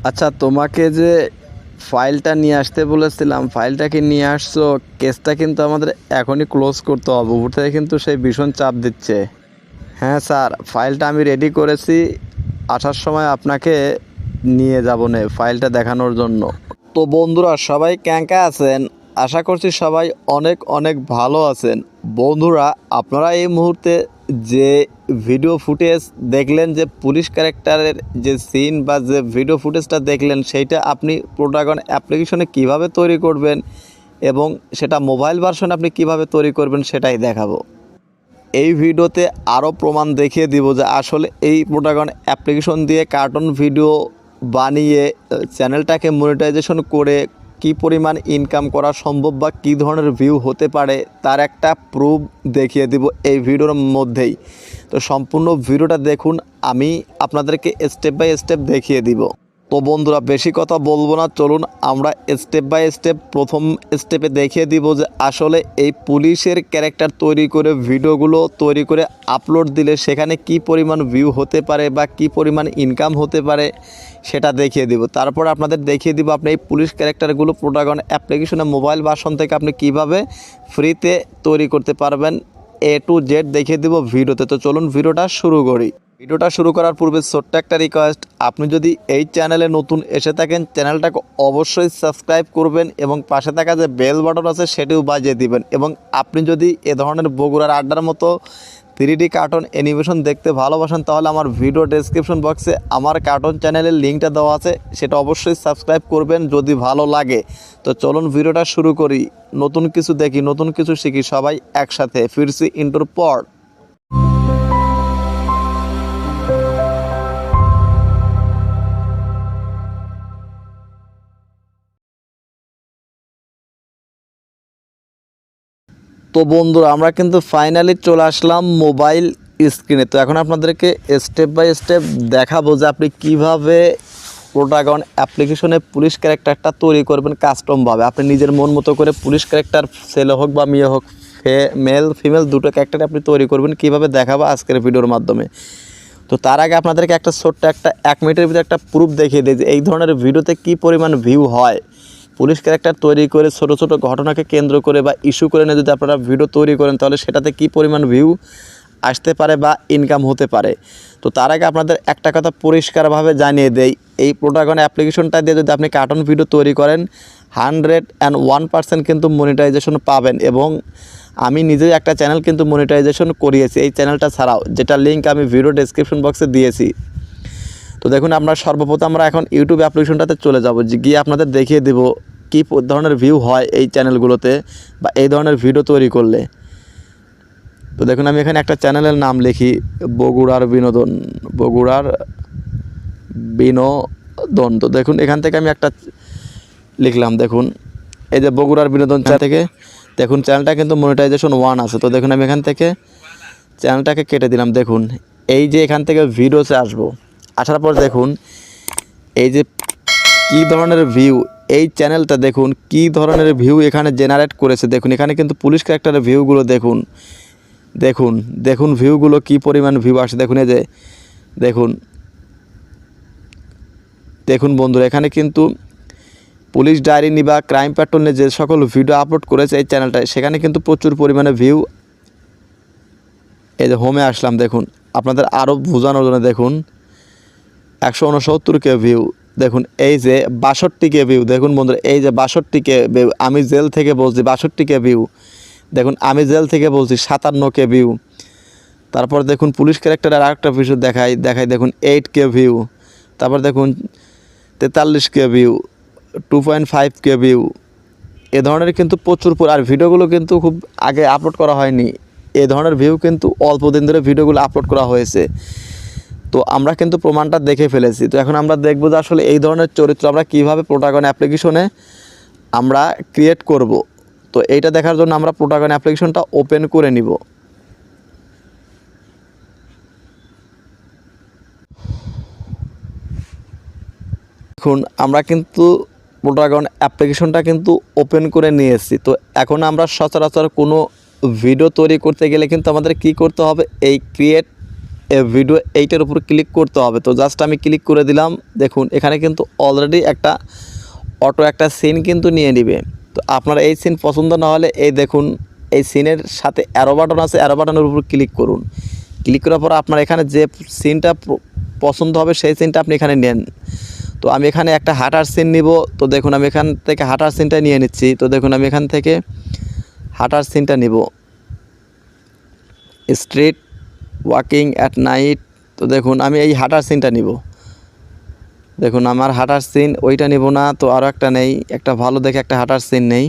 আচ্ছা, তোমাকে যে ফাইলটা নিয়ে আসতে বলেছিলাম, ফাইলটা কি নিয়ে আসছো? কেসটা কিন্তু আমাদের এখনই ক্লোজ করতে হবে। উপর থেকে কিন্তু সেই ভীষণ চাপ দিচ্ছে। হ্যাঁ স্যার, ফাইলটা আমি রেডি করেছি। আসার সময় আপনাকে নিয়ে যাব নে ফাইলটা দেখানোর জন্য। তো বন্ধুরা, সবাই ক্যাঙ্কা আছেন? আশা করছি সবাই অনেক অনেক ভালো আছেন। বন্ধুরা, আপনারা এই মুহূর্তে যে ভিডিও ফুটেজ দেখলেন, যে পুলিশ ক্যারেক্টারের যে সিন বা যে ভিডিও ফুটেজটা দেখলেন, সেইটা আপনি প্রোটাগন অ্যাপ্লিকেশনে কিভাবে তৈরি করবেন এবং সেটা মোবাইল ভার্সনে আপনি কিভাবে তৈরি করবেন সেটাই দেখাবো। এই ভিডিওতে আরও প্রমাণ দেখিয়ে দিব যে আসলে এই প্রোটাগন অ্যাপ্লিকেশন দিয়ে কার্টুন ভিডিও বানিয়ে চ্যানেলটাকে মনিটাইজেশন করে কি পরিমাণ ইনকাম করা সম্ভব বা কী ধরনের ভিউ হতে পারে তার একটা প্রুফ দেখিয়ে দিব এই ভিডিওর মধ্যেই। তো সম্পূর্ণ ভিডিওটা দেখুন, আমি আপনাদেরকে স্টেপ বাই স্টেপ দেখিয়ে দিব। তো বন্ধুরা, বেশি কথা বলবো না, চলুন আমরা স্টেপ বাই স্টেপ প্রথম স্টেপে দেখিয়ে দিব যে আসলে এই পুলিশের ক্যারেক্টার তৈরি করে ভিডিওগুলো তৈরি করে আপলোড দিলে সেখানে কি পরিমাণ ভিউ হতে পারে বা কি পরিমাণ ইনকাম হতে পারে সেটা দেখিয়ে দিব। তারপর আপনাদের দেখিয়ে দিব আপনি এই পুলিশ ক্যারেক্টারগুলো প্রোটাগন অ্যাপ্লিকেশনে মোবাইল ভার্সন থেকে আপনি কিভাবে ফ্রিতে তৈরি করতে পারবেন, A to Z দেখিয়ে দিব ভিডিওতে। তো চলুন ভিডিওটা শুরু করি। ভিডিওটা শুরু করার পূর্বে ছোট্ট একটা রিকোয়েস্ট, আপনি যদি এই চ্যানেলে নতুন এসে থাকেন চ্যানেলটাকে অবশ্যই সাবস্ক্রাইব করবেন এবং পাশে থাকা যে বেল বাটন আছে সেটিও বাজিয়ে দিবেন। এবং আপনি যদি এ ধরনের বগুড়ার আড্ডার মতো 3D কার্টুন অ্যানিমেশন দেখতে ভালোবাসেন তাহলে আমার ভিডিও ডেসক্রিপশন বক্সে আমার কার্টুন চ্যানেলের লিঙ্কটা দেওয়া আছে, সেটা অবশ্যই সাবস্ক্রাইব করবেন যদি ভালো লাগে। তো চলুন ভিডিওটা শুরু করি। নতুন কিছু দেখি, নতুন কিছু শিখি, সবাই একসাথে ফিরছি ইন্টোর পর। তো বন্ধুরা, আমরা কিন্তু ফাইনালি চলে আসলাম মোবাইল স্ক্রিনে। তো এখন আপনাদেরকে স্টেপ বাই স্টেপ দেখাবো যে আপনি কিভাবে প্রোটাগন অ্যাপ্লিকেশনে পুলিশ ক্যারেক্টারটা তৈরি করবেন কাস্টমভাবে। আপনি নিজের মন মতো করে পুলিশ ক্যারেক্টার, ছেলে হোক বা মেয়ে হোক, মেল ফিমেল দুটো ক্যারেক্টার আপনি তৈরি করবেন, কিভাবে দেখাবো আজকের ভিডিওর মাধ্যমে। তো তার আগে আপনাদেরকে একটা ছোট্ট একটা 1 মিনিটের ভিতরে একটা প্রুফ দেখিয়ে দিই যে এই ধরনের ভিডিওতে কী পরিমাণ ভিউ হয়। পুলিশ ক্যারেক্টার তৈরি করে ছোটো ছোটো ঘটনাকে কেন্দ্র করে বা ইস্যু করে নিয়ে যদি আপনারা ভিডিও তৈরি করেন তাহলে সেটাতে কী পরিমাণ ভিউ আসতে পারে বা ইনকাম হতে পারে। তো তার আগে আপনাদের একটা কথা পরিষ্কারভাবে জানিয়ে দেই, এই প্রোটাগন অ্যাপ্লিকেশনটা দিয়ে যদি আপনি কার্টুন ভিডিও তৈরি করেন 101% কিন্তু মনিটাইজেশন পাবেন। এবং আমি নিজেই একটা চ্যানেল কিন্তু মনিটাইজেশন করিয়েছি এই চ্যানেলটা ছাড়াও, যেটা লিঙ্ক আমি ভিডিও ডেসক্রিপশন বক্সে দিয়েছি। তো দেখুন, আমরা সর্বপ্রথম আমরা এখন ইউটিউব অ্যাপ্লিকেশনটাতে চলে যাব, গিয়ে আপনাদের দেখিয়ে দেব কী ধরনের ভিউ হয় এই চ্যানেলগুলোতে বা এই ধরনের ভিডিও তৈরি করলে। তো দেখুন, আমি এখানে একটা চ্যানেলের নাম লিখি, বগুড়ার বিনোদন। তো দেখুন, এখান থেকে আমি একটা লিখলাম, দেখুন এই যে বগুড়ার বিনোদন চ্যানেল থেকে দেখুন চ্যানেলটা কিন্তু মনিটাইজেশন 1 আছে। তো দেখুন আমি এখান থেকে চ্যানেলটাকে কেটে দিলাম। দেখুন এই যে এখান থেকে ভিডিওতে আসবো, আসার পর দেখুন এই যে কী ধরনের ভিউ এই চ্যানেলটা, দেখুন কী ধরনের ভিউ এখানে জেনারেট করেছে। দেখুন এখানে কিন্তু পুলিশ ক্যারেক্টারের ভিউগুলো দেখুন, দেখুন দেখুন ভিউগুলো কী পরিমাণ ভিউ আসে। দেখুন এই যে দেখুন দেখুন বন্ধুরা, এখানে কিন্তু পুলিশ ডায়েরি বা ক্রাইম প্যাট্রোলে যে সকল ভিডিও আপলোড করেছে এই চ্যানেলটায় সেখানে কিন্তু প্রচুর পরিমাণে ভিউ। এই যে হোমে আসলাম, দেখুন আপনাদের আরও বোঝানোর জন্য, দেখুন 169K ভিউ। দেখুন এই যে 62K ভিউ। দেখুন বন্ধুরা, এই যে 62K ভিউ, আমি জেল থেকে বলছি 62K ভিউ। দেখুন আমি জেল থেকে বলছি 57K ভিউ। তারপর দেখুন পুলিশ ক্যারেক্টারের আরেকটা ভিডিও দেখাই, দেখুন 8K ভিউ। তারপর দেখুন 43K ভিউ, 2.5K ভিউ। এ ধরনের কিন্তু প্রচুর আর ভিডিওগুলো কিন্তু খুব আগে আপলোড করা হয়নি, এ ধরনের ভিউ কিন্তু অল্প দিন ধরে ভিডিওগুলো আপলোড করা হয়েছে। তো আমরা কিন্তু প্রমাণটা দেখে ফেলেছি। তো এখন আমরা দেখব যে আসলে এই ধরনের চরিত্র আমরা কীভাবে প্রোটাগন অ্যাপ্লিকেশনে আমরা ক্রিয়েট করব। তো এইটা দেখার জন্য আমরা প্রোটাগন অ্যাপ্লিকেশনটা ওপেন করে নিব। দেখুন আমরা কিন্তু প্রোটাগন অ্যাপ্লিকেশনটা কিন্তু ওপেন করে নিয়ে এসেছি। তো এখন আমরা সচরাচর কোনো ভিডিও তৈরি করতে গেলে কিন্তু আমাদের কি করতে হবে, এই ক্রিয়েট ভিডিও এইটার উপর ক্লিক করতে হবে। তো জাস্ট আমি ক্লিক করে দিলাম। দেখুন এখানে কিন্তু অলরেডি একটা অটো একটা সিন কিন্তু নিয়ে নিবে। তো আপনার এই সিন পছন্দ না হলে এই দেখুন এই সিনের সাথে অ্যারো বাটন আছে, অ্যারো বাটনের উপর ক্লিক করুন। ক্লিক করার পর আপনার এখানে যে সিনটা পছন্দ হবে সেই সিনটা আপনি এখানে নেন। তো আমি এখানে একটা হাঁটার সিন নিব। তো দেখুন আমি এখান থেকে হাঁটার সিনটা নিয়ে নিচ্ছি। তো দেখুন আমি এখান থেকে হাঁটার সিনটা নিব, স্ট্রিট ওয়াকিং অ্যাট নাইট। তো দেখুন আমি এই হাঁটার সিনটা নিব। দেখুন আমার হাঁটার সিন ওইটা নিব না, তো আরও একটা নেই, একটা ভালো দেখে একটা হাঁটার সিন নেই।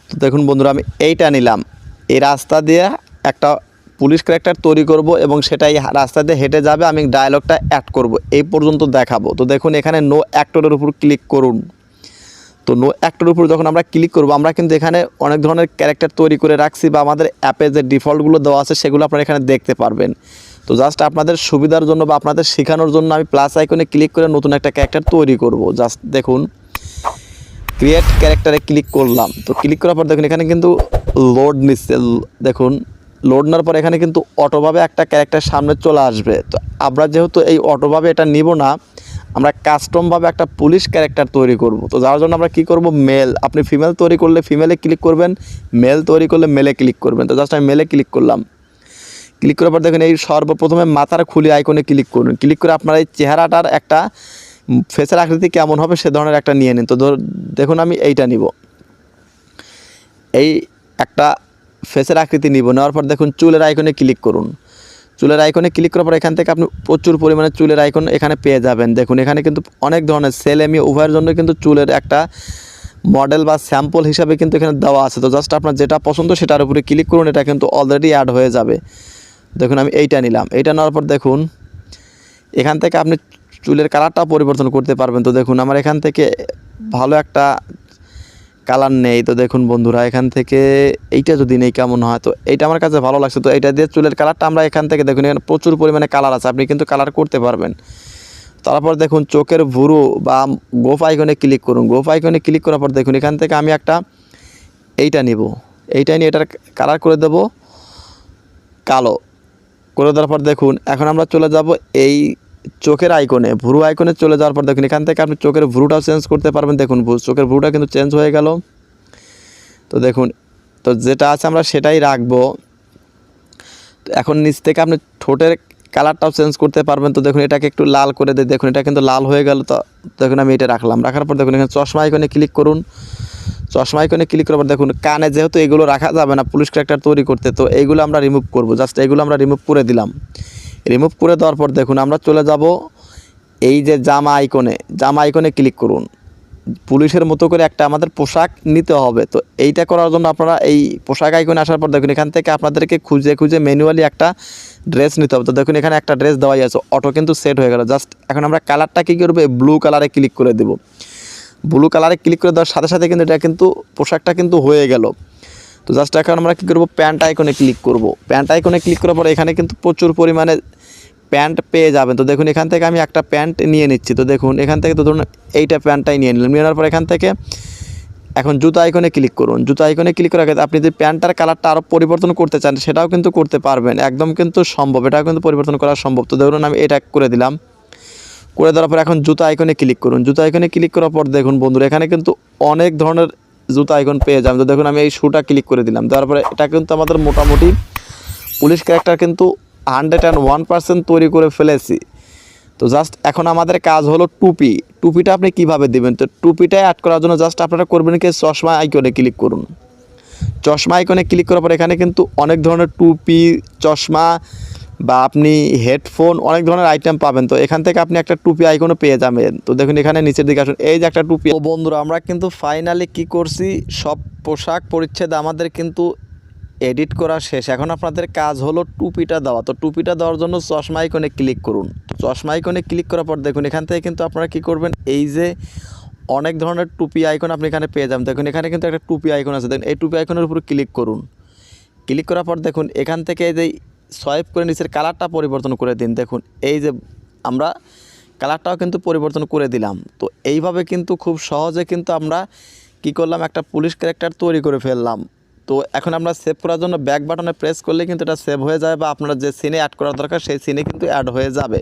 তো দেখুন বন্ধুরা আমি এইটা নিলাম। এই রাস্তা দিয়ে একটা পুলিশ ক্যারেক্টার তৈরি করব এবং সেটা এই রাস্তা দিয়ে হেঁটে যাবে, আমি ডায়লগটা অ্যাড করব, এই পর্যন্ত দেখাবো। তো দেখুন এখানে নো অ্যাক্টরের উপর ক্লিক করুন। তো নো অ্যাক্টরের উপর যখন আমরা ক্লিক করব, আমরা কিন্তু এখানে অনেক ধরনের ক্যারেক্টার তৈরি করে রাখছি বা আমাদের অ্যাপে যে ডিফল্টগুলো দেওয়া আছে সেগুলো আপনারা এখানে দেখতে পারবেন। তো জাস্ট আপনাদের সুবিধার জন্য বা আপনাদের শেখানোর জন্য আমি প্লাস আইকনে ক্লিক করে নতুন একটা ক্যারেক্টার তৈরি করব। জাস্ট দেখুন ক্রিয়েট ক্যারেক্টারে ক্লিক করলাম। তো ক্লিক করার পর দেখুন এখানে কিন্তু লোড নিচ্ছে। দেখুন লোড নেওয়ার পর এখানে কিন্তু অটোভাবে একটা ক্যারেক্টার সামনে চলে আসবে। তো আমরা যেহেতু এই অটোভাবে এটা নিব না, আমরা কাস্টমভাবে একটা পুলিশ ক্যারেক্টার তৈরি করব। তো যার জন্য আমরা কি করব, মেল, আপনি ফিমেল তৈরি করলে ফিমেলে ক্লিক করবেন, মেল তৈরি করলে মেলে ক্লিক করবেন। তো জাস্ট আমি মেলে ক্লিক করলাম। ক্লিক করার পর দেখুন এই সর্বপ্রথমে মাথার খুলি আইকনে ক্লিক করুন। ক্লিক করে আপনার এই চেহারাটার একটা ফেসের আকৃতি কেমন হবে সে ধরনের একটা নিয়ে নিন। তো দেখুন আমি এইটা নিব, এই একটা ফেসের আকৃতি নিব। নেওয়ার পর দেখুন চুলের আইকনে ক্লিক করুন। চুলের আইকনে ক্লিক করার পর এখান থেকে আপনি প্রচুর পরিমাণে চুলের আইকন এখানে পেয়ে যাবেন। দেখুন এখানে কিন্তু অনেক ধরনের ছেলে মেয়ে উভয়ের জন্য কিন্তু চুলের একটা মডেল বা স্যাম্পল হিসাবে কিন্তু এখানে দেওয়া আছে। তো জাস্ট আপনার যেটা পছন্দ সেটার উপরে ক্লিক করুন, এটা কিন্তু অলরেডি অ্যাড হয়ে যাবে। দেখুন আমি এইটা নিলাম। এইটা নেওয়ার পর দেখুন এখান থেকে আপনি চুলের কালারটাও পরিবর্তন করতে পারবেন। তো দেখুন আমার এখান থেকে ভালো একটা কালার নেই। তো দেখুন বন্ধুরা এখান থেকে এইটা যদি নেই কেমন হয়, তো এইটা আমার কাছে ভালো লাগছে। তো এইটা দিয়ে চুলের কালারটা আমরা এখান থেকে দেখুন এখানে প্রচুর পরিমাণে কালার আছে, আপনি কিন্তু কালার করতে পারবেন। তারপর দেখুন চোখের ভুরু বা গোফ আইকনে ক্লিক করুন। গোফ আইকনে ক্লিক করার পর দেখুন এখান থেকে আমি একটা এইটা নিব, এইটা নিয়ে এটার কালার করে দেব কালো। করে দেওয়ার পর দেখুন এখন আমরা চলে যাব এই চোখের আইকনে, ভুরু আইকনে চলে যাওয়ার পর দেখুন এখান থেকে আপনি চোখের ভুরুটাও চেঞ্জ করতে পারবেন। দেখুন চোখের ভুরুটা কিন্তু চেঞ্জ হয়ে গেল। তো দেখুন তো যেটা আছে আমরা সেটাই রাখবো। তো এখন নিচ থেকে আপনি ঠোঁটের কালারটাও চেঞ্জ করতে পারবেন। তো দেখুন এটাকে একটু লাল করে দিয়ে দেখুন এটা কিন্তু লাল হয়ে গেল। তো দেখুন আমি এটা রাখলাম। রাখার পর দেখুন এখানে চশমা আইকনে ক্লিক করুন। চশমা আইকনে ক্লিক করার পর দেখুন কানে যেহেতু এগুলো রাখা যাবে না পুলিশ ক্যারেক্টার তৈরি করতে, তো এইগুলো আমরা রিমুভ করব। জাস্ট এইগুলো আমরা রিমুভ করে দিলাম। রিমুভ করে দেওয়ার পর দেখুন আমরা চলে যাব এই যে জামা আইকনে, জামা আইকনে ক্লিক করুন। পুলিশের মতো করে একটা আমাদের পোশাক নিতে হবে। তো এইটা করার জন্য আপনারা এই পোশাক আইকনে আসার পর দেখুন এখান থেকে আপনাদেরকে খুঁজে খুঁজে ম্যানুয়ালি একটা ড্রেস নিতে হবে। তো দেখুন এখানে একটা ড্রেস দেওয়াই আছে, অটো কিন্তু সেট হয়ে গেল। জাস্ট এখন আমরা কালারটা কী করবো, ব্লু কালারে ক্লিক করে দেবো। ব্লু কালারে ক্লিক করে দেওয়ার সাথে সাথে কিন্তু এটা কিন্তু পোশাকটা কিন্তু হয়ে গেল। তো জাস্ট এখন আমরা কী করবো, প্যান্ট আইকনে ক্লিক করব। প্যান্ট আইকনে ক্লিক করার পরে এখানে কিন্তু প্রচুর পরিমাণে প্যান্ট পেয়ে যাবেন। তো দেখুন এখান থেকে আমি একটা প্যান্ট নিয়ে নিচ্ছি। তো দেখুন এখান থেকে তো ধরুন এইটা প্যান্টটাই নিয়ে নিলাম। নিয়ে নেওয়ার পর এখান থেকে এখন জুতা আইকনে ক্লিক করুন। জুতা আইকনে ক্লিক করার ক্ষেত্রে আপনি যদি প্যান্টটার কালারটা আরও পরিবর্তন করতে চান সেটাও কিন্তু করতে পারবেন, একদম কিন্তু সম্ভব, এটাও কিন্তু পরিবর্তন করা সম্ভব। তো ধরুন আমি এটা করে দিলাম। করে দেওয়ার পর এখন জুতা আইকনে ক্লিক করুন। জুতা আইকনে ক্লিক করার পর দেখুন বন্ধুরা এখানে কিন্তু অনেক ধরনের জুতা আইকন পেয়ে যাবেন। তো দেখুন আমি এই শুটা ক্লিক করে দিলাম। দেওয়ার পরে এটা কিন্তু আমাদের মোটামুটি পুলিশ ক্যারেক্টার কিন্তু 101% তৈরি করে ফেলেছি। তো জাস্ট এখন আমাদের কাজ হলো টুপি। টুপিটা আপনি কিভাবে দিবেন, তো টুপিটা অ্যাড করার জন্য জাস্ট আপনারা করবেন কি, চশমা আইকনে ক্লিক করুন। চশমা আইকনে ক্লিক করার পর এখানে কিন্তু অনেক ধরনের টুপি, চশমা বা আপনি হেডফোন অনেক ধরনের আইটেম পাবেন। তো এখান থেকে আপনি একটা টুপি আইকনও পেয়ে যাবেন। তো দেখুন এখানে নিচের দিকে আসুন, এই যে একটা টুপি। তো বন্ধুরা আমরা কিন্তু ফাইনালি কি করছি, সব পোশাক পরিচ্ছেদ আমাদের কিন্তু এডিট করা শেষ। এখন আপনাদের কাজ হলো টুপিটা দেওয়া। তো টুপিটা দেওয়ার জন্য চশমা আইকনে ক্লিক করুন। চশমা আইকনে ক্লিক করার পর দেখুন এখান থেকে কিন্তু আপনারা কী করবেন, এই যে অনেক ধরনের টুপি আইকন আপনি এখানে পেয়ে যাবেন। দেখুন এখানে কিন্তু একটা টুপি আইকন আছে, দেখুন এই টুপি আইকনের উপর ক্লিক করুন। ক্লিক করার পর দেখুন এখান থেকে এই যে সোয়াইপ করে নিচের কালারটা পরিবর্তন করে দিন। দেখুন এই যে আমরা কালারটাও কিন্তু পরিবর্তন করে দিলাম। তো এইভাবে কিন্তু খুব সহজে কিন্তু আমরা কি করলাম, একটা পুলিশ ক্যারেক্টার তৈরি করে ফেললাম। তো এখন আমরা সেভ করার জন্য ব্যাক বাটনে প্রেস করলে কিন্তু এটা সেভ হয়ে যায়, বা আপনারা যে সিনে অ্যাড করার দরকার সেই সিনে কিন্তু অ্যাড হয়ে যাবে।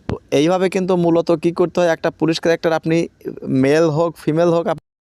তো এইভাবে কিন্তু মূলত কি করতে হয়, একটা পুলিশ ক্যারেক্টার আপনি মেল হোক ফিমেল হোক